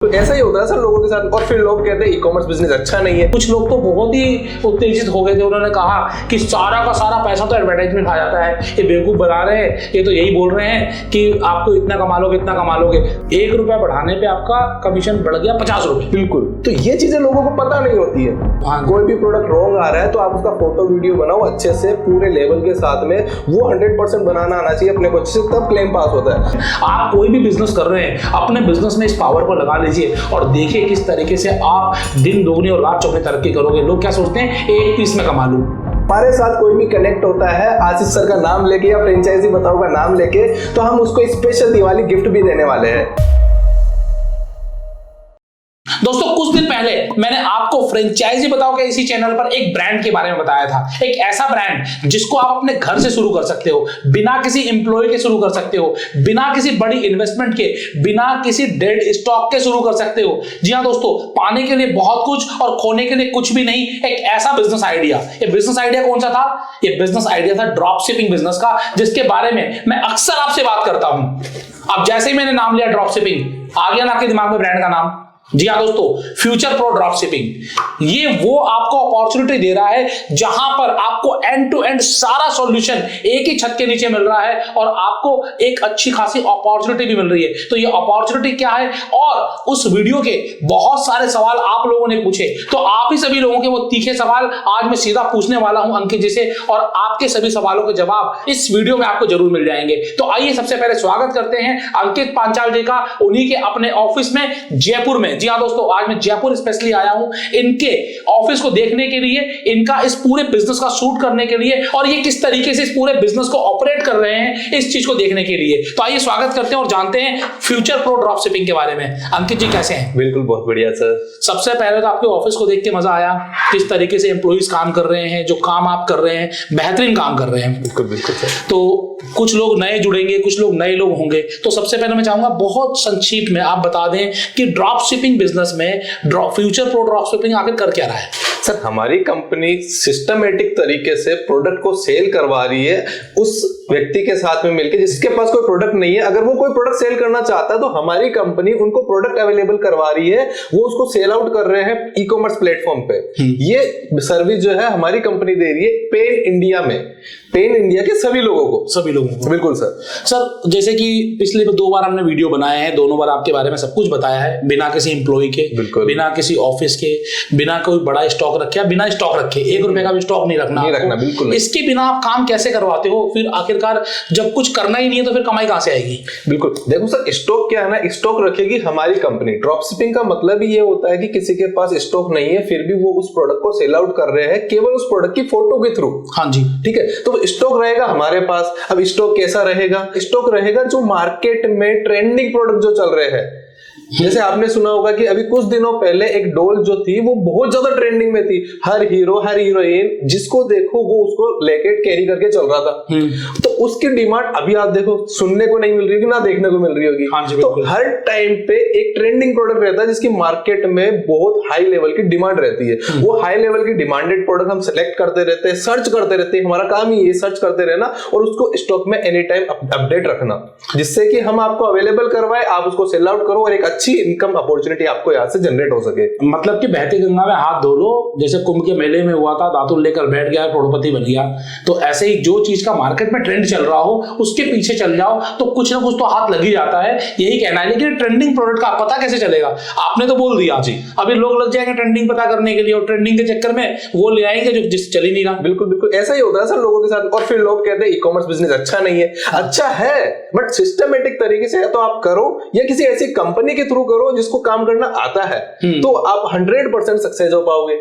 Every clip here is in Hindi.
तो ऐसा ही होता है सर लोगों के साथ। और फिर लोग कहते हैं ई कॉमर्स बिजनेस अच्छा नहीं है। कुछ लोग तो बहुत ही उत्तेजित हो गए थे, उन्होंने कहा कि सारा का सारा पैसा तो एडवर्टाइजमेंट खा जाता है, ये बेवकूफ बना रहे हैं, ये तो यही बोल रहे हैं कि आपको इतना कमा लोगे इतना कमा लोगे। 1 रुपया बढ़ाने पे आपका कमीशन बढ़ गया 50 रुपए। बिल्कुल, तो ये चीजें लोगों को पता नहीं होती है। हाँ, कोई भी प्रोडक्ट रॉन्ग आ रहा है तो आप उसका फोटो वीडियो बनाओ अच्छे से पूरे लेवल के साथ में, वो 100% बनाना आना चाहिए अपने को, जिससे तब क्लेम पास होता है। आप कोई भी बिजनेस कर रहे हैं, अपने बिजनेस में इस पावर को लगा लीजिए और देखिए किस तरीके से आप दिन दोगुनी और रात चौगुनी तरक्की करोगे। लोग क्या सोचते हैं, एक पीस में कमा लूं। हमारे साथ कोई भी कनेक्ट होता है आशीष सर का नाम लेके या फ्रेंचाइजी बताओ का नाम लेके, तो हम उसको स्पेशल दिवाली गिफ्ट भी देने वाले हैं। दोस्तों, कुछ दिन पहले मैंने आपको फ्रेंचाइजी बताओ के इसी चैनल पर एक ब्रांड के बारे में बताया था। एक ऐसा ब्रांड जिसको आप अपने घर से शुरू कर सकते हो, बिना किसी एम्प्लॉय के शुरू कर सकते हो, बिना किसी बड़ी इन्वेस्टमेंट के, बिना किसी डेड स्टॉक के शुरू कर सकते हो। जी हाँ दोस्तों, पाने के लिए बहुत कुछ और खोने के लिए कुछ भी नहीं, एक ऐसा बिजनेस आइडिया। ये बिजनेस आइडिया कौन सा था? ये बिजनेस आइडिया था ड्रॉप शिपिंग बिजनेस का, जिसके बारे में मैं अक्सर आपसे बात करता हूं। अब जैसे ही मैंने नाम लिया ड्रॉप शिपिंग, आ गया ना आपके दिमाग में ब्रांड का नाम? जी हाँ दोस्तों, फ्यूचर प्रो ड्रॉप शिपिंग। ये वो आपको अपॉर्चुनिटी दे रहा है जहां पर आपको एंड टू एंड सारा सॉल्यूशन एक ही छत के नीचे मिल रहा है और आपको एक अच्छी खासी अपॉर्चुनिटी भी मिल रही है। तो ये अपॉर्चुनिटी क्या है? और उस वीडियो के बहुत सारे सवाल आप लोगों ने पूछे, तो आप ही सभी लोगों के वो तीखे सवाल आज मैं सीधा पूछने वाला हूं अंकित जी से, और आपके सभी सवालों के जवाब इस वीडियो में आपको जरूर मिल जाएंगे। तो आइए सबसे पहले स्वागत करते हैं अंकित पांचाल जी का, उन्हीं के अपने ऑफिस में जयपुर में। जी हाँ दोस्तों, आज मैं जयपुर स्पेशली आया हूं इनके ऑफिस को देखने के लिए, इनका इस पूरे बिजनेस का शूट करने के लिए, और ये किस तरीके से इस पूरे बिजनेस को ऑपरेट कर रहे हैं इस चीज को देखने के लिए। तो आइए स्वागत करते हैं और जानते हैं फ्यूचर प्रो ड्रॉप शिपिंग के बारे में। अंकित जी कैसे हैं? बिल्कुल, बहुत बढ़िया सर। सबसे पहले तो आपके ऑफिस को देख के मजा आया, किस तरीके से एम्प्लॉइज काम कर रहे हैं, जो काम आप कर रहे हैं बेहतरीन काम कर रहे हैं। बिल्कुल बिल्कुल सर। तो कुछ लोग नए जुड़ेंगे, कुछ लोग नए लोग होंगे, तो सबसे पहले मैं चाहूंगा बहुत संक्षिप्त में आप बता दें कि ड्रॉप शिपिंग बिजनेस में फ्यूचर प्रो ड्रॉप शिपिंग आखिर कर क्या रहा है? सर, हमारी कंपनी सिस्टमेटिक तरीके से प्रोडक्ट को सेल करवा रही है उस व्यक्ति के साथ में मिलकर जिसके पास कोई प्रोडक्ट नहीं है। अगर वो कोई प्रोडक्ट सेल करना चाहता है तो हमारी कंपनी उनको प्रोडक्ट अवेलेबल करवा रही है, वो उसको सेल आउट कर रहे हैं ई कॉमर्स प्लेटफॉर्म पे। ये सर्विस जो है हमारी कंपनी दे रही है पेन इंडिया में, पेन इंडिया के सभी लोगों को। बिल्कुल सर जैसे कि पिछले 2 बार हमने वीडियो बनाए हैं, दोनों बार आपके बारे में सब कुछ बताया है, बिना किसी एम्प्लॉय के, बिना किसी ऑफिस के, बिना कोई बड़ा स्टॉक रखे, बिना स्टॉक रखे 1 रुपए का भी स्टॉक नहीं रखना बिल्कुल। इसके बिना आप काम कैसे करवाते हो? फिर आखिरकार जब कुछ करना ही नहीं है तो फिर कमाई कहां से आएगी? बिल्कुल, देखो सर, स्टॉक क्या है ना, स्टॉक रखेगी हमारी कंपनी। ड्रॉप शिपिंग का मतलब ही ये होता है कि किसी के पास स्टॉक नहीं है फिर भी वो उस प्रोडक्ट को सेल आउट कर रहे हैं केवल उस प्रोडक्ट की फोटो के थ्रू। हाँ जी, ठीक है, तो स्टॉक रहेगा हमारे पास। अब स्टॉक कैसा रहेगा? स्टॉक रहेगा जो मार्केट में ट्रेंडिंग प्रोडक्ट जो चल रहे हैं। जैसे आपने सुना होगा कि अभी कुछ दिनों पहले एक डॉल जो थी वो बहुत ज्यादा ट्रेंडिंग में थी। हर हीरो हर हीरोइन जिसको देखो वो उसको लेके कैरी करके चल रहा था। तो उसकी डिमांड अभी आप देखो सुनने को नहीं मिल रही होगी ना देखने को मिल रही होगी। हाँ जी, तो हर टाइम पे एक ट्रेंडिंग प्रोडक्ट रहता है जिसकी मार्केट में बहुत हाई लेवल की डिमांड रहती है। वो हाई लेवल की डिमांडेड प्रोडक्ट हम सेलेक्ट करते रहते हैं, सर्च करते रहते हैं। हमारा काम ही ये सर्च करते रहना और उसको स्टॉक में एनी टाइम अपडेट रखना, जिससे कि हम आपको अवेलेबल करवाए, आप उसको सेल आउट करो और एक अच्छी इनकम अपॉर्चुनिटी आपको यहाँ से जनरेट हो सके। मतलब कि बहती गंगा में हाथ धो लो, जैसे कुंभ के मेले में हुआ था, दातुन लेकर बैठ गया करोड़पति बन गया। तो ऐसे ही जो चीज का मार्केट में ट्रेंड चल रहा हो उसके पीछे चल जाओ तो कुछ ना कुछ तो हाथ लग ही जाता है, यही कहना है। लेकिन ट्रेंडिंग प्रोडक्ट का पता कैसे चलेगा? आपने तो बोल दिया जी, अभी लोग लग जाएंगे ट्रेंडिंग पता करने के लिए और ट्रेंडिंग के चक्कर में वो ले आएंगे जो जिस चल ही नहीं रहा। बिल्कुल बिल्कुल, ऐसा ही होता है सर लोगों के साथ। और फिर लोग कहते हैं ई कॉमर्स बिजनेस अच्छा नहीं है। अच्छा है, बट सिस्टमेटिक तरीके से तो आप करो या किसी ऐसी कंपनी के थ्रू करो जिसको काम करना आता है, तो आप 100% सक्सेस हो पाओगे।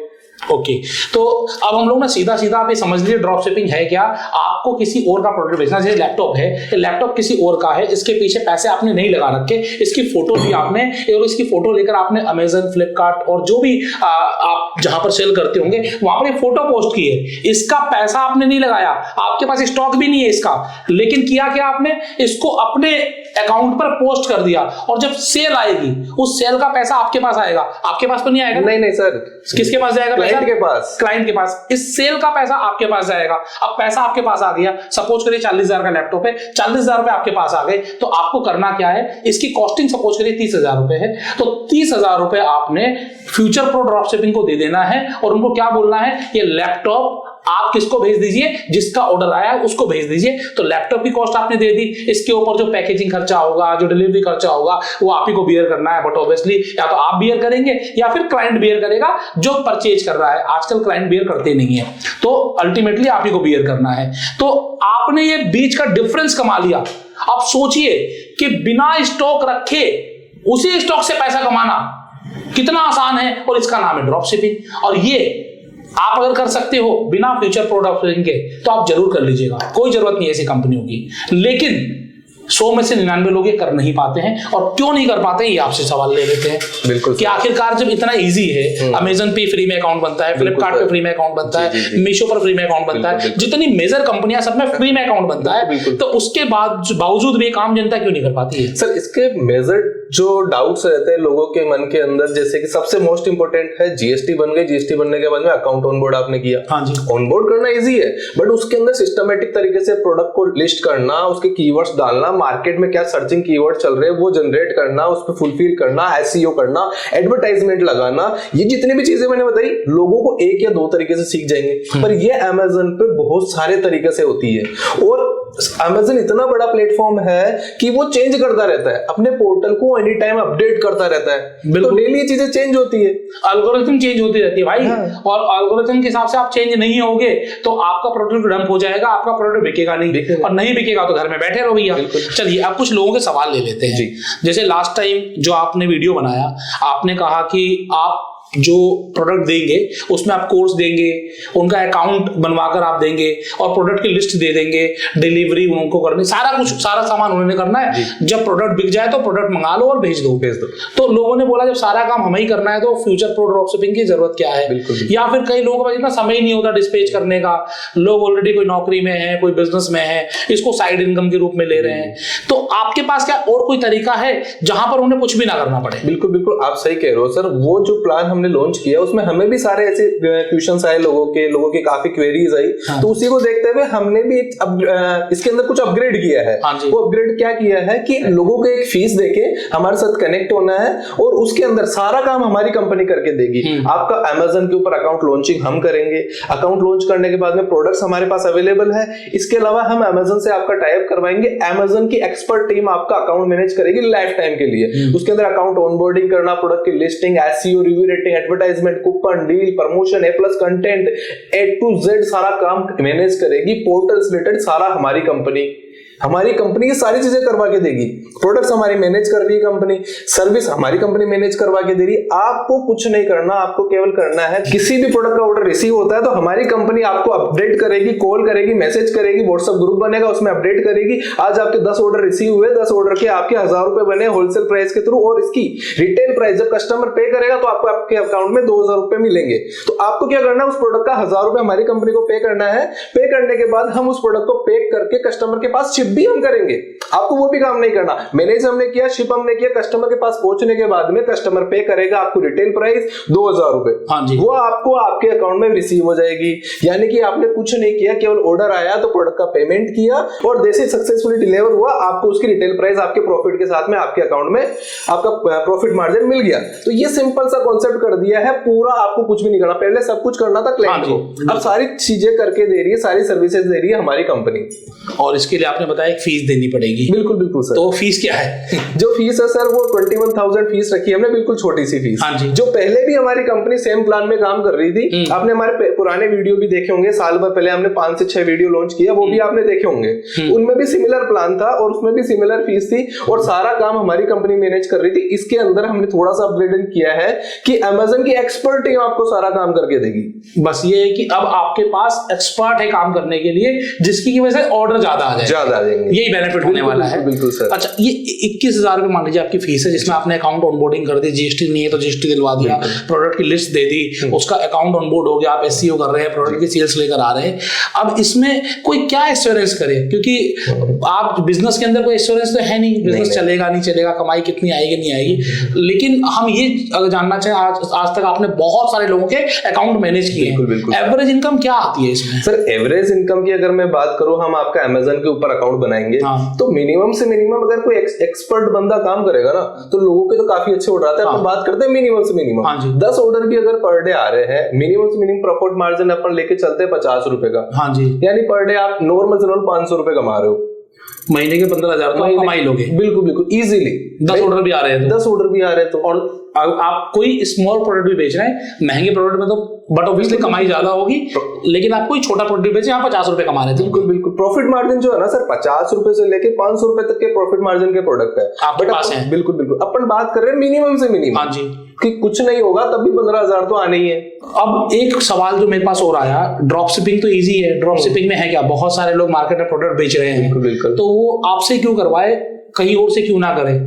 ओके, तो अब हम लोग ना सीधा सीधा आप ये समझ लीजिए ड्रॉप शिपिंग है क्या? आपको किसी और का प्रोडक्ट बेचना, जैसे लैपटॉप है, लैपटॉप किसी और का है, इसके पीछे पैसे आपने नहीं लगा रखे, इसकी फोटो ली आपने और इसकी फोटो लेकर आपने अमेजन, फ्लिपकार्ट और जो भी आप जहां पर सेल करते होंगे वहां पर फोटो पोस्ट की है। इसका पैसा आपने नहीं लगाया, आपके पास स्टॉक भी नहीं है इसका, लेकिन किया क्या आपने? इसको अपने अकाउंट पर पोस्ट कर दिया और जब सेल आएगी उस सेल का पैसा आपके पास आएगा, आपके पास तो नहीं आएगा। नहीं सर, किसके पास जाएगा? क्लाइंट के पास। क्लाइंट के पास। इस सेल का पैसा आपके पास जाएगा। अब पैसा आपके पास आ गया, सपोज करिए 40,000 का लैपटॉप है, 40,000 रुपए आपके पास आ गए, तो आपको करना क्या है, इसकी कॉस्टिंग सपोज करिए 30,000 रुपए है, तो 30,000 रुपए आपने फ्यूचर प्रो ड्रॉप शिपिंग को दे देना है और उनको क्या बोलना है, ये लैपटॉप आप किसको भेज दीजिए, जिसका ऑर्डर आया है उसको भेज दीजिए। तो लैपटॉप की कॉस्ट आपने दे दी, इसके ऊपर जो पैकेजिंग खर्चा होगा, जो डिलीवरी खर्चा होगा, वो आप ही को बियर करना है। बट ऑब्वियसली या तो आप बियर करेंगे या फिर क्लाइंट बियर करेगा जो परचेज कर रहा है। आजकल क्लाइंट बियर करते नहीं है, तो अल्टीमेटली आप ही को बियर करना है। तो आपने ये बीच का डिफरेंस कमा लिया। आप सोचिए कि बिना स्टॉक रखे उसी स्टॉक से पैसा कमाना कितना आसान है, और इसका नाम है ड्रॉप शिपिंग। और ये आप अगर कर सकते हो बिना फ्यूचर प्रोडक्ट के, तो आप जरूर कर लीजिएगा, कोई जरूरत नहीं है ऐसी कंपनियों की। लेकिन 100 में से 99 लोग ये कर नहीं पाते हैं। और क्यों नहीं कर पाते, ये आपसे सवाल ले लेते हैं। बिल्कुल कि आखिरकार जब इतना इजी है, अमेजन पे फ्री में अकाउंट बनता है, फ्लिपकार्ट पे फ्री में अकाउंट बनता है, मीशो पर फ्री में अकाउंट बनता है, जितनी मेजर कंपनियां सब में फ्री में अकाउंट बनता है, तो उसके बावजूद भी एक आम जनता क्यों नहीं कर पाती है? सर, इसके मेजर जो डाउट्स रहते हैं लोगों के मन के अंदर, जैसे कि सबसे मोस्ट इंपोर्टेंट है जीएसटी बन गई, जीएसटी बनने के बाद में अकाउंट ऑनबोर्ड आपने किया। हाँ जी, ऑनबोर्ड करना इजी है, बट उसके अंदर सिस्टमेटिक तरीके से प्रोडक्ट को लिस्ट करना, उसके कीवर्ड्स डालना, मार्केट में क्या सर्चिंग कीवर्ड चल रहे हैं वो जनरेट करना, उस पर फुलफिल करना, एसईओ करना, एडवर्टाइजमेंट लगाना, ये जितनी भी चीजें मैंने बताई लोगों को एक या दो तरीके से सीख जाएंगे, पर ये अमेज़न पे बहुत सारे तरीके से होती है। और अमेज़न इतना बड़ा प्लेटफॉर्म है कि वो चेंज करता रहता है, अपने पोर्टल को एनी टाइम अपडेट करता रहता है। तो डेली चीजें चेंज होती है, एल्गोरिथम चेंज होती रहती है भाई। हाँ। और एल्गोरिथम के हिसाब से आप चेंज नहीं होगे तो आपका प्रोडक्ट डंप हो जाएगा, आपका प्रोडक्ट बिकेगा नहीं, और नहीं बिकेगा तो घर में बैठे रहो भैया। चलिए अब कुछ लोगों के सवाल ले लेते हैं। जैसे लास्ट टाइम जो आपने वीडियो बनाया, आपने कहा कि आप जो प्रोडक्ट देंगे उसमें आप कोर्स देंगे, उनका अकाउंट बनवाकर आप देंगे और प्रोडक्ट की लिस्ट दे देंगे, डिलीवरी उनको करनी, सारा कुछ, सारा सामान उन्होंने करना है। जब प्रोडक्ट बिक जाए तो प्रोडक्ट मंगा लो और भेज दो। तो लोगों ने बोला जब सारा काम हमें ही करना है तो फ्यूचर प्रो ड्रॉप शिपिंग की जरूरत क्या है? या फिर कई लोगों के पास इतना समय ही नहीं होता डिस्पैच करने का, लोग ऑलरेडी कोई नौकरी में है, कोई बिजनेस में है, इसको साइड इनकम के रूप में ले रहे हैं। तो आपके पास क्या और कोई तरीका है जहां पर उन्हें कुछ भी ना करना पड़े? बिल्कुल बिल्कुल, आप सही कह रहे हो सर। वो जो प्लान हमने लॉन्च किया उसमें हमें भी सारे ऐसे क्वेश्चंस आए, लोगों की काफी क्वेरीज आई। हाँ। तो उसी को देखते हुए हमने भी इसके अंदर कुछ अपग्रेड किया है। हाँ, वो अपग्रेड क्या किया है कि लोगों को एक फीस देके हमारे साथ कनेक्ट होना है और उसके अंदर सारा काम हमारी कंपनी करके देगी। आपका अमेज़न के ऊपर अकाउंट लॉन्चिंग हम करेंगे, अकाउंट लॉन्च करने के बाद में प्रोडक्ट्स हमारे पास अवेलेबल है। इसके अलावा हम अमेज़न से आपका टाई अप करवाएंगे, अमेज़न की एक्सपर्ट टीम आपका अकाउंट मैनेज करेगी लाइफ टाइम के लिए। उसके अंदर अकाउंट ऑनबोर्डिंग करना, प्रोडक्ट की listing, SEO, review rating, advertisement, coupon, deal, promotion, A plus content, A to Z सारा काम मैनेज करेगी। पोर्टल से रिलेटेड सारा हमारी कंपनी ये सारी चीजें करवा के देगी। प्रोडक्ट्स हमारी मैनेज कर रही है कंपनी, सर्विस हमारी कंपनी मैनेज करवा के दे रही है। आपको कुछ नहीं करना, आपको केवल करना है किसी भी प्रोडक्ट का ऑर्डर रिसीव होता है तो हमारी कंपनी आपको अपडेट करेगी, कॉल करेगी, मैसेज करेगी, व्हाट्सएप ग्रुप बनेगा उसमें अपडेट करेगी। आज आपके 10 ऑर्डर रिसीव हुए, 10 ऑर्डर के आपके 1000 रुपए बने होलसेल प्राइस के थ्रू, और इसकी रिटेल प्राइस जब कस्टमर पे करेगा तो आपको आपके अकाउंट में 2000 रुपए मिलेंगे। तो आपको क्या करना है, उस प्रोडक्ट का 1000 रुपए हमारी कंपनी को पे करना है। पे करने के बाद हम उस प्रोडक्ट को पैक करके कस्टमर के पास शिप भी हम करेंगे। आपको वो भी काम नहीं करना, मैनेज हमने किया, शिप हमने किया, कस्टमर के पास पहुंचने के बाद में कस्टमर पे करेगा आपको रिटेल प्राइस 2000 रुपए। हाँ जी, वो आपको आपके अकाउंट में रिसीव हो जाएगी। यानी कि आपने कुछ नहीं किया, केवल ऑर्डर आया तो प्रोडक्ट का पेमेंट किया और जैसे सक्सेसफुली डिलीवर हुआ आपको उसकी रिटेल प्राइस आपके प्रॉफिट के साथ में आपके अकाउंट में आपका प्रॉफिट मार्जिन मिल गया। तो ये सिंपल सा कॉन्सेप्ट कर दिया है पूरा, आपको कुछ भी नहीं करना। पहले सब कुछ करना था क्लाइंट को, अब सारी चीजें करके दे रही है, सारी सर्विसेज दे रही है हमारी कंपनी। और इसके लिए आपने बताया एक फीस देनी पड़ेगी। बिल्कुल बिल्कुल सर। तो फीस क्या है? जो फीस है सर वो 21,000 फीस रखी है हमने, बिल्कुल छोटी सी फीस। हाँ जी। जो पहले भी हमारी कंपनी सेम प्लान में काम कर रही थी, आपने हमारे पुराने वीडियो भी देखे होंगे, साल भर पहले हमने 5 से 6 वीडियो लॉन्च किया, वो भी आपने देखे होंगे। उनमें भी सिमिलर प्लान था और उसमें भी सिमिलर फीस थी और सारा काम हमारी कंपनी मैनेज कर रही थी। इसके अंदर हमने थोड़ा सा अपग्रेड किया है कि अमेज़न की एक्सपर्ट टीम आपको सारा काम करके देगी। बस ये है कि अब आपके पास एक्सपर्ट है काम करने के लिए, जिसकी वजह से ऑर्डर ज्यादा आ जाए। जाएंगे, यही बेनिफिट होने वाला है। बिल्कुल सर। अच्छा, ये 21,000 रुपये मान लीजिए आपकी फीस है, जिसमें आपने अकाउंट ऑनबोर्डिंग कर दी, जीएसटी नहीं है तो जीएसटी दिलवा दिया, प्रोडक्ट की लिस्ट दे दी, उसका अकाउंट ऑनबोर्ड हो गया, आप एसईओ कर रहे हैं, प्रोडक्ट की सेल्स लेकर आ रहे हैं। अब इसमें कोई क्या एश्योरेंस करे, क्योंकि आप बिजनेस के अंदर कोई एश्योरेंस तो है नहीं, बिजनेस चलेगा नहीं चलेगा, कमाई कितनी आएगी नहीं आएगी। लेकिन हम ये अगर जानना चाहें, आज तक आपने बहुत सारे लोगों के अकाउंट मैनेज किए हैं, एवरेज इनकम क्या आती है इसमें? सर एवरेज इनकम की अगर मैं बात करूं, हम आपका अमेजन के ऊपर अकाउंट बनाएंगे तो मिनिमम से मिनिमम अगर कोई एक्सपर्ट बंदा काम करेगा ना तो लोगों के तो काफी अच्छे ऑर्डर आते हैं। अपन बात करते हैं मिनिमम से मिनिमम 10 ऑर्डर भी अगर पर डे आ रहे हैं, मिनिमम से मिनिमम प्रॉफिट मार्जिन अपन लेके चलते हैं 50 रुपए का। हाँ जी, यानी पर डे आप नॉर्मल से 500 रुपए कमा रहे हो, महीने के 15,000 तो कमाई लोगे। बिल्कुल बिल्कुल इजीली। 10 ऑर्डर भी आ रहे हैं, 10 ऑर्डर भी आ रहे हैं तो, और आप कोई स्मॉल प्रोडक्ट भी बेच रहे हैं, महंगे प्रोडक्ट में तो बट ऑब्वियसली कमाई ज्यादा होगी, लेकिन आप कोई छोटा प्रोडक्ट बेचे, यहाँ 50 रुपए कमा रहे थे। बिल्कुल बिल्कुल। प्रॉफिट मार्जिन जो है ना सर, 50 रुपए से लेके 500 रुपए तक के प्रॉफिट मार्जिन के प्रोडक्ट है आपके पास है। बिल्कुल बिल्कुल। अपन बात कर रहे हैं मिनिमम से मिनिमम। हाँ जी, कि कुछ नहीं होगा तब भी 15,000 तो आने ही है। अब एक सवाल जो मेरे पास और आया, ड्रॉप शिपिंग तो इजी है, ड्रॉप शिपिंग में है क्या, बहुत सारे लोग मार्केट में प्रोडक्ट बेच रहे हैं, बिल्कुल। तो वो आपसे क्यों करवाए, कहीं और से क्यों ना करे?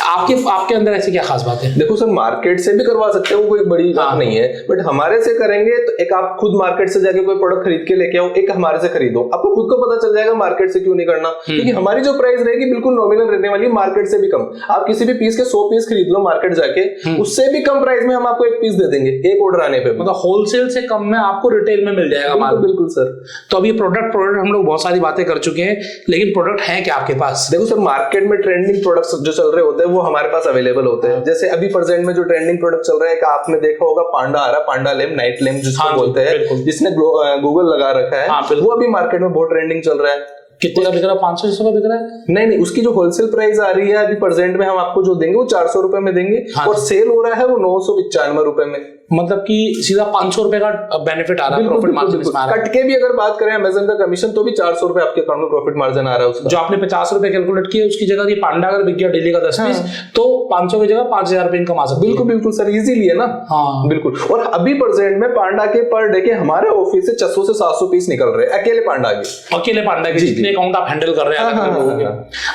आपके अंदर ऐसी क्या खास बात है? देखो सर, मार्केट से भी करवा सकते हो, कोई बड़ी बात नहीं है, बट हमारे से करेंगे तो एक आप खुद मार्केट से जाके कोई प्रोडक्ट खरीद के लेके आओ, एक हमारे से खरीदो, आपको खुद को पता चल जाएगा मार्केट से क्यों नहीं करना। क्योंकि हमारी जो प्राइस रहेगी बिल्कुल नॉमिनल रहने वाली है, मार्केट से भी कम। आप किसी भी पीस के 100 पीस खरीद लो मार्केट जाके, उससे भी कम प्राइस में हम आपको एक पीस दे देंगे एक ऑर्डर आने पे। मतलब होलसेल से कम में आपको रिटेल में मिल जाएगा। बिल्कुल सर। तो अभी प्रोडक्ट हम लोग बहुत सारी बातें कर चुके हैं, लेकिन प्रोडक्ट है क्या आपके पास? देखो सर, मार्केट में ट्रेंडिंग प्रोडक्ट्स जो चल रहे होते हैं वो हमारे पास अवेलेबल होते हैं। जैसे अभी प्रेजेंट में जो ट्रेंडिंग प्रोडक्ट चल रहा है, आपने देखा होगा पांडा आ रहा है, पांडा लैम्प, नाइट लैम्प जिसको बोलते हैं, जिसने गूगल लगा रखा है, वो अभी मार्केट में बहुत ट्रेंडिंग चल रहा है। कितने का बिक रहा है? 500-600 का बिक रहा है? नहीं, उसकी जो होलसेल प्राइस आ रही है अभी प्रेजेंट में हम आपको जो देंगे वो 400 रुपए में देंगे। और सेल हो रहा है वो 995 रुपए में। मतलब कि सीधा 500 रुपए का बेनिफिट आ रहा है, प्रॉफिट मार्जिन इसमें आ रहा है। कट के भी अगर बात करें अमेजन का कमीशन, तो भी 400 रुपए आपके अकाउंट में प्रॉफिट मार्जिन आ रहा है उसका। जो आपने 50 रुपए कैलकुलेट किया, उसकी जगह ये पांडा अगर बिक गया डेली का 10 पीस, तो 500 की जगह 5,000 रुपए इनकम आ सकती है। बिल्कुल सर, इजीली है ना। हाँ बिल्कुल। और अभी प्रेजेंट में पांडा के पर डे के हमारे ऑफिस से 600 से 700 पीस निकल रहे हैं अकेले पांडा के जितने अकाउंट आप हैंडल कर रहे हैं।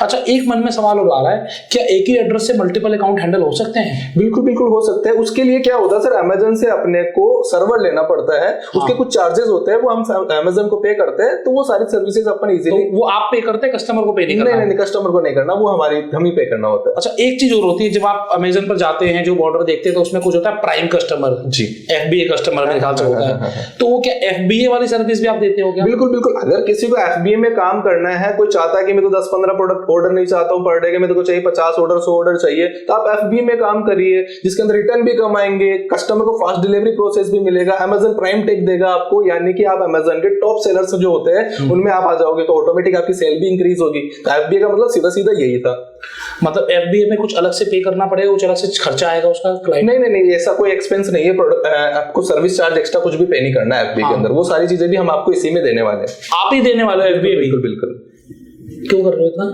अच्छा, एक मन में सवाल और आ रहा है, क्या एक ही एड्रेस से मल्टीपल अकाउंट हैंडल हो सकते हैं? बिल्कुल हो सकते हैं। उसके लिए क्या होता है सर, अमेजन से अपने को सर्वर लेना पड़ता है, उसके कुछ चार्जेस होते हैं, वो हम अमेजन को पे करते हैं, तो वो सारी सर्विसेज अपन इजीली। तो वो आप पे करते हैं, कस्टमर को पे नहीं करना? नहीं, कस्टमर को नहीं करना, वो हम ही पे करना होता है। अच्छा, एक चीज और होती है, जब आप अमेजन पर जाते हैं, जो ऑर्डर देखते हैं, तो उसमें कुछ होता है प्राइम कस्टमर जी, FBA कस्टमर मेरे ख्याल से होता है, तो वो क्या FBA वाली सर्विस भी आप देते हो क्या? बिल्कुल। अगर किसी को FBA में काम करना है, कोई चाहता है कि मैं तो 10-15 प्रोडक्ट ऑर्डर नहीं चाहता हूँ पर डे के, मेरे को चाहिए 50 ऑर्डर 100 ऑर्डर चाहिए, तो आप FBA में काम करिए, जिसके अंदर रिटर्न भी कम आएंगे, कस्टमर को फास्ट डिलीवरी प्रोसेस भी मिलेगा, अमेजन प्राइम टेक देगा आपको, यानी कि आप अमेजन के टॉप सेलर्स जो होते हैं उनमें आप आ जाओगे, तो ऑटोमेटिक आपकी सेल भी इंक्रीज होगी। तो FBA का मतलब सीधा यही था। मतलब FBA में कुछ अलग से पे करना पड़ेगा, कुछ अलग से खर्चा आएगा उसका क्लाइंट? नहीं, ऐसा कोई एक्सपेंस नहीं है। आपको सर्विस चार्ज एक्स्ट्रा कुछ भी पे नहीं करना है FBA के अंदर, वो सारी चीजें भी हम आपको इसी में देने वाले हैं। आप ही देने वाले हैं FBA? बिल्कुल। क्यों कर रहे हो इतना?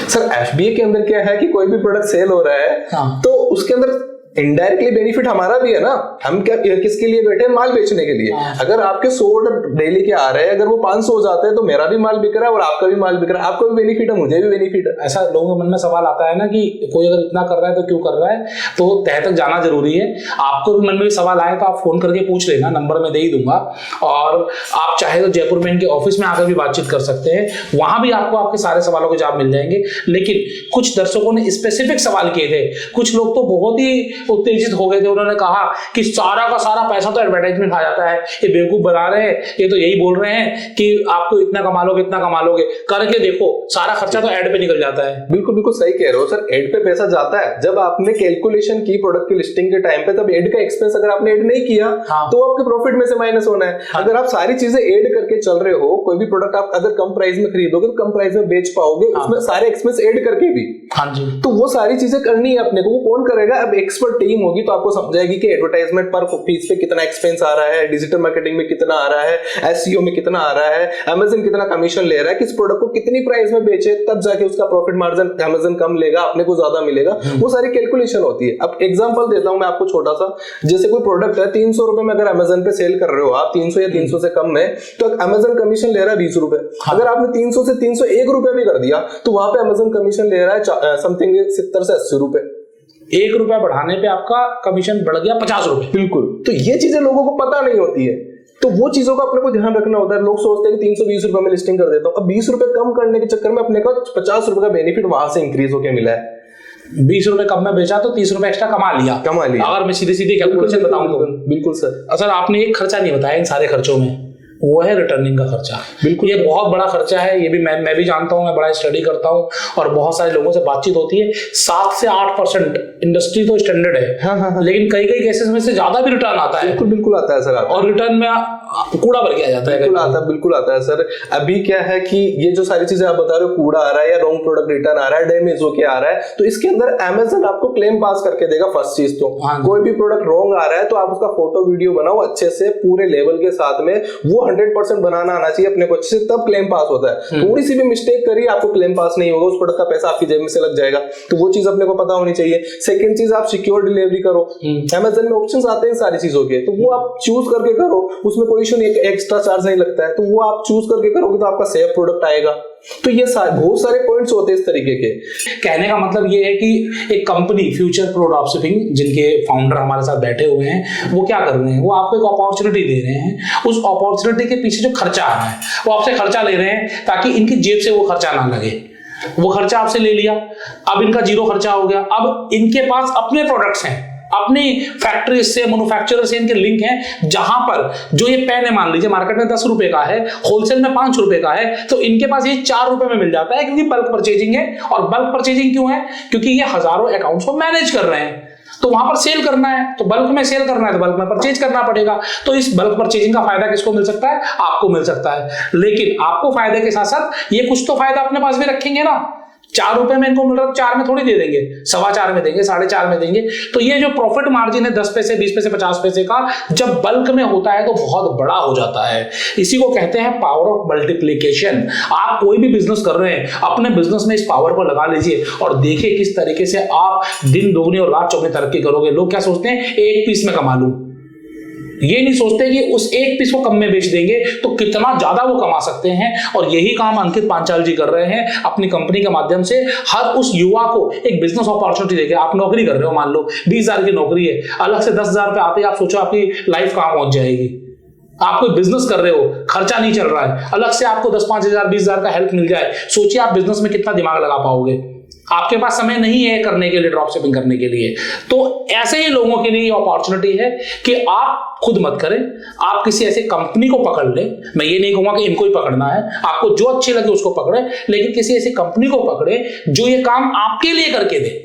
सर FBA के अंदर क्या है कि कोई भी प्रोडक्ट सेल हो रहा है तो उसके अंदर इनडायरेक्टली बेनिफिट हमारा भी है ना। हम क्या किसके लिए बैठे हैं? माल बेचने के लिए। अगर आपके 100 ऑर्डर डेली के आ रहे हैं, अगर वो 500 हो जाते हैं, तो मेरा भी माल बिक रहा है और आपका भी माल बिक रहा है, आपको भी बेनिफिट है, मुझे भी बेनिफिट है। ऐसा लोगों के मन में सवाल आता है ना कि कोई अगर इतना कर रहा है तो क्यों कर रहा है, तो तह तक जाना जरूरी है। आपको भी मन में सवाल आए तो आप फोन करके पूछ लेना, नंबर मैं दे ही दूंगा, और आप चाहे तो जयपुर में इनके ऑफिस में आकर भी बातचीत कर सकते हैं, वहां भी आपके सारे सवालों के जवाब मिल जाएंगे। लेकिन कुछ दर्शकों ने स्पेसिफिक सवाल किए थे, कुछ लोग तो बहुत ही उत्तेजित हो गए थे, उन्होंने कहा कि सारा का सारा पैसा तो एडवर्टाइजमेंट आ जाता है, ये बेवकूफ बना रहे हैं, ये तो यही बोल रहे हैं कि आपको इतना कमा लोगे, करके देखो सारा खर्चा तो ऐड पे निकल जाता है। बिल्कुल सही कह रहे हो सर, एड पे पैसा जाता है। जब आपने कैलकुलेशन की प्रोडक्ट की लिस्टिंग के टाइम पे, तब एड का एक्सपेंस अगर आपने एड नहीं किया तो आपके प्रॉफिट में से माइनस होना है। अगर आप सारी चीजें एड करके चल रहे हो, कोई भी प्रोडक्ट आप अगर कम प्राइस में खरीदोगे तो कम प्राइस में बेच पाओगे, उसमें सारे एक्सपेंस एड करके भी। हाँ जी। तो वो सारी चीजें करनी है अपने को, वो कौन करेगा? अब एक्सपर्ट टीम होगी तो आपको समझाएगी कि एडवर्टाइजमेंट पर पीस पे कितना एक्सपेंस आ रहा है, डिजिटल मार्केटिंग में कितना आ रहा है, एसईओ में कितना आ रहा है, अमेज़न कितना कमीशन ले रहा है, किस प्रोडक्ट को कितनी प्राइस में बेचे तब जाके उसका प्रॉफिट मार्जिन अमेज़न कम लेगा, अपने को ज्यादा मिलेगा। वो सारी कैलकुलेशन होती है। अब एग्जांपल देता हूं मैं आपको छोटा सा, जैसे कोई प्रोडक्ट है 300 रुपए में अगर अमेज़न पे सेल कर रहे हो आप 300 या 300 से कम में, तो अमेज़न कमीशन ले रहा है 20 रुपए। अगर आपने 300 से 301 रुपए भी कर दिया तो वहां पे अमेज़न कमीशन ले रहा है समथिंग 70 से 80 रुपए। 1 रुपया बढ़ाने पे आपका कमीशन बढ़ गया 50 रुपए। बिल्कुल। तो ये चीजें लोगों को पता नहीं होती है, तो वो चीजों का अपने को ध्यान रखना होता है। लोग सोचते हैं कि 320 रुपए में लिस्टिंग कर देता हूं, अब 20 रुपए कम करने के चक्कर में अपने को 50 रुपए का बेनिफिट वहां से इंक्रीज होकर मिला है। 20 रुपए कम में बेचा तो 30 रुपए एक्स्ट्रा कमा लिया। अगर मैं सीधे सीधे कैलकुलेशन बताऊं तो बिल्कुल सर। सर आपने एक खर्चा नहीं बताया इन सारे खर्चों में, वो है रिटर्निंग का खर्चा। बिल्कुल, ये बहुत बड़ा खर्चा है। ये भी मैं भी जानता हूँ, मैं बड़ा स्टडी करता हूँ और बहुत सारे लोगों से बातचीत होती है। 7 से 8% इंडस्ट्री तो स्टैंडर्ड है। हाँ। लेकिन कई केसेस में से ज्यादा भी रिटर्न आता है। बिल्कुल आता है सर। और रिटर्न में कूड़ा भर के आ जाता है। बिल्कुल आता है सर। अभी क्या है कि ये जो सारी चीजें आप बता रहे हो, कूड़ा आ रहा है या रॉन्ग प्रोडक्ट रिटर्न आ रहा है, डैमेज होके आ रहा है, तो इसके अंदर अमेज़न आपको क्लेम पास करके देगा। फर्स्ट चीज तो कोई भी प्रोडक्ट रॉन्ग आ रहा है तो आप उसका फोटो वीडियो बनाओ अच्छे से पूरे लेवल के साथ में, वो 100% बनाना आना चाहिए अपने को अच्छे से, तब क्लेम पास होता है। थोड़ी सी भी मिस्टेक करी आपको क्लेम पास नहीं होगा, उस प्रोडक्ट का पैसा आपकी जेब में से लग जाएगा। तो वो चीज अपने को पता होनी चाहिए। सेकंड चीज, आप सिक्योर डिलीवरी करो। अमेज़न में ऑप्शंस आते हैं सारी चीजों के, तो वो आप चूज करके करो, उसमें कोई इशू नहीं, एक्स्ट्रा चार्ज नहीं लगता है, तो वो आप चूज करके करोगे तो आपका सेफ प्रोडक्ट आएगा। तो ये बहुत सारे पॉइंट्स होते हैं इस तरीके के। कहने का मतलब ये है कि एक कंपनी फ्यूचर प्रो ड्रॉपशिपिंग जिनके फाउंडर हमारे साथ बैठे हुए हैं, वो क्या कर रहे हैं, वो आपको एक अपॉर्चुनिटी दे रहे हैं। उस अपॉर्चुनिटी के पीछे जो खर्चा आ रहा है वो आपसे खर्चा ले रहे हैं ताकि इनकी जेब से वो खर्चा ना लगे। वो खर्चा आपसे ले लिया, अब इनका जीरो खर्चा हो गया। अब इनके पास अपने प्रोडक्ट्स हैं, अपनी फैक्ट्री से, मैन्युफैक्चरर से इनके लिंक हैं, जहां पर जो ये पेन है मान लीजिए मार्केट में 10 रुपए का है, होलसेल में 5 रुपए का है, तो इनके पास ये 4 रुपए में मिल जाता है, क्योंकि बल्क परचेजिंग है। और बल्क परचेजिंग क्यों है? क्योंकि ये हजारों अकाउंट्स को मैनेज कर रहे हैं, तो वहां पर सेल करना है, तो बल्क में सेल करना है तो बल्क में परचेज करना पड़ेगा। तो इस बल्क परचेजिंग का फायदा किसको मिल सकता है? आपको मिल सकता है। लेकिन आपको फायदे के साथ साथ ये कुछ तो फायदा अपने पास भी रखेंगे ना। 4 रुपए में इनको मिल रहा है, 4 में थोड़ी दे देंगे, 4.25 में देंगे, 4.5 में देंगे। तो ये जो प्रॉफिट मार्जिन है 10 पैसे, 20 पैसे, 50 पैसे का, जब बल्क में होता है तो बहुत बड़ा हो जाता है। इसी को कहते हैं पावर ऑफ मल्टीप्लिकेशन। आप कोई भी बिजनेस कर रहे हैं, अपने बिजनेस में इस पावर को लगा लीजिए और देखिए किस तरीके से आप दिन दोगुनी और रात चौगुनी तरक्की करोगे। लोग क्या सोचते हैं, एक पीस में कमा लूं, ये नहीं सोचते कि उस एक पीस को कम में बेच देंगे तो कितना ज्यादा वो कमा सकते हैं। और यही काम अंकित पांचाल जी कर रहे हैं अपनी कंपनी के माध्यम से। हर उस युवा को एक बिजनेस अपॉर्चुनिटी देके, आप नौकरी कर रहे हो, मान लो 20,000 की नौकरी है, अलग से 10,000 पे आते ही आप सोचो आपकी लाइफ कहां पहुंच जाएगी। आप कोई बिजनेस कर रहे हो, खर्चा नहीं चल रहा है, अलग से आपको 10-5,000 20,000 का हेल्प मिल जाए, सोचिए आप बिजनेस में कितना दिमाग लगा पाओगे। आपके पास समय नहीं है करने के लिए, ड्रॉप शिपिंग करने के लिए। तो ऐसे ही लोगों के लिए अपॉर्चुनिटी है कि आप खुद मत करें, आप किसी ऐसे कंपनी को पकड़ लें। मैं ये नहीं कहूंगा कि इनको ही पकड़ना है, आपको जो अच्छी लगे उसको पकड़े, लेकिन किसी ऐसी कंपनी को पकड़े जो ये काम आपके लिए करके दे।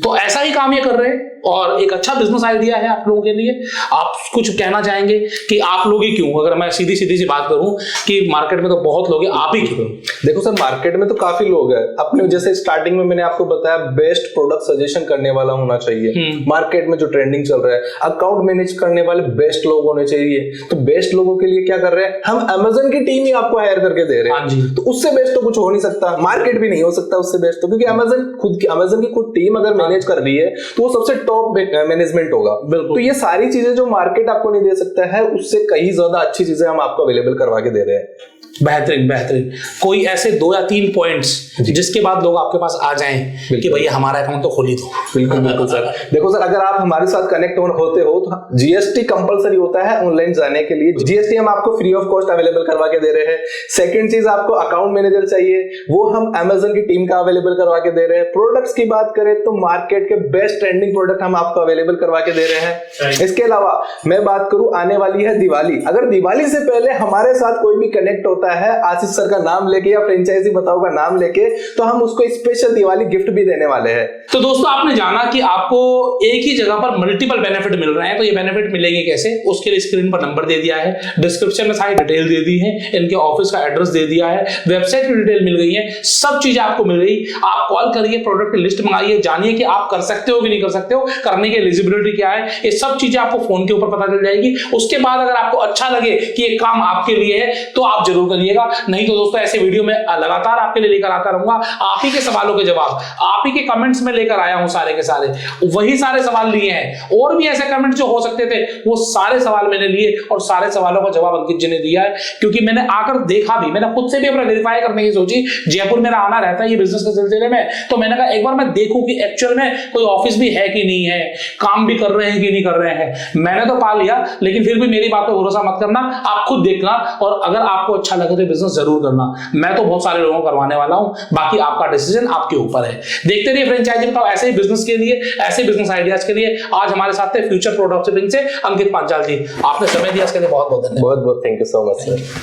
तो ऐसा ही काम ये कर रहे हैं और एक अच्छा बिजनेस आइडिया है आप लोगों के लिए। आप कुछ कहना चाहेंगे कि आप लोग ही क्यों? अगर मैं सीधी सी बात करूं कि मार्केट में तो बहुत लोग हैं, आप ही क्यों? देखो सर, मार्केट में तो काफी लोग हैं। अपने जैसे स्टार्टिंग में मैंने आपको बताया, बेस्ट प्रोडक्ट सजेशन करने वाला होना चाहिए। मार्केट में जो ट्रेंडिंग चल रहा है, अकाउंट मैनेज करने वाले बेस्ट लोग होने चाहिए। तो बेस्ट लोगों के लिए क्या कर रहे हैं हम, अमेज़न की टीम ही आपको हायर करके दे रहे हैं। तो उससे बेस्ट तो कुछ हो नहीं सकता, मार्केट भी नहीं हो सकता उससे बेस्ट तो, क्योंकि अमेज़न की खुद टीम अगर मैनेज कर रही है तो वो सबसे टॉप मैनेजमेंट होगा। तो ये सारी चीजें जो मार्केट आपको नहीं दे सकता है, उससे कहीं ज्यादा अच्छी चीजें हम आपको अवेलेबल करवा के दे रहे हैं। बेहतरीन बेहतरीन। कोई ऐसे 2 या 3 पॉइंट्स जिसके बाद लोग आपके पास आ जाएं कि भैया हमारा अकाउंट तो खोल ही दो। बिल्कुल सर। देखो सर, अगर आप हमारे साथ कनेक्ट होते हो तो जीएसटी कंपलसरी होता है ऑनलाइन जाने के लिए। जीएसटी हम आपको फ्री ऑफ कॉस्ट अवेलेबल करवा के दे रहे हैं। सेकंड चीज, आपको अकाउंट मैनेजर चाहिए, वो हम अमेज़न की टीम का अवेलेबल करवा के दे रहे हैं। प्रोडक्ट्स की बात करें तो मार्केट के बेस्ट ट्रेंडिंग प्रोडक्ट हम आपको अवेलेबल करवा के दे रहे हैं। इसके अलावा मैं बात करूं, आने वाली है दिवाली। अगर दिवाली से पहले हमारे साथ कोई भी कनेक्ट होता होता है आशीष सर का नाम लेके या फ्रेंचाइजी बताओ का नाम लेके, तो हम उसको स्पेशल दिवाली गिफ्ट भी देने वाले हैं। तो दोस्तों आपने जाना कि आपको एक ही जगह पर मल्टीपल बेनिफिट मिल रहे हैं, तो ये बेनिफिट मिलेंगे कैसे, उसके लिए स्क्रीन पर नंबर दे दिया है, डिस्क्रिप्शन में सारी डिटेल दे दी है, इनके ऑफिस का एड्रेस दे दिया है, वेबसाइट की डिटेल मिल गई है, सब चीजें आपको मिल गई। आप कॉल करिए, प्रोडक्ट की लिस्ट मंगाइए, जानिए कि आप कर सकते हो कि नहीं कर सकते हो, करने की एलिजिबिलिटी क्या है, ये सब चीजें आपको फोन के ऊपर पता चल जाएगी। उसके बाद अगर आपको अच्छा लगे कि ये काम आपके लिए है तो आप जरूर करिएगा, नहीं तो दोस्तों ऐसे वीडियो में लगातार आपके लिए लेकर आता रहूंगा। आप ही के सवालों के जवाब आप ही के कमेंट्स में लेकर आया हूं, सारे के सारे वही सारे सवाल लिए हैं, और भी ऐसे कमेंट जो हो सकते थे वो सारे सवाल मैंने लिए और सारे सवालों का जवाब अंकित जी ने दिया है, क्योंकि मैंने आकर देखा भी, मैंने खुद से भी अपना वेरीफाई करने की सोची। जयपुर मेरा आना रहता है ये बिजनेस के सिलसिले में, तो मैंने कहा एक बार मैं देखूं कि एक्चुअल में कोई ऑफिस भी है कि नहीं है, काम भी कर रहे हैं कि नहीं कर रहे हैं। मैंने तो पा लिया, लेकिन फिर भी मेरी बात पर भरोसा मत करना, आप खुद देखना, और अगर आपको अच्छा लगे तो बिजनेस जरूर करना। मैं तो बहुत सारे लोगों को करवाने वाला हूं, बाकी आपका डिसीजन आपके ऊपर है। देखते रहिए फ्रेंचाइजी बताओ ऐसे ही बिजनेस के लिए, ऐसे बिजनेस आइडियाज के लिए। आज हमारे साथ थे फ्यूचर प्रोडक्ट शिपिंग से अंकित पांचाल जी, आपने समय दिया इसके लिए बहुत बहुत धन्यवाद। बहुत बहुत thank you so much sir.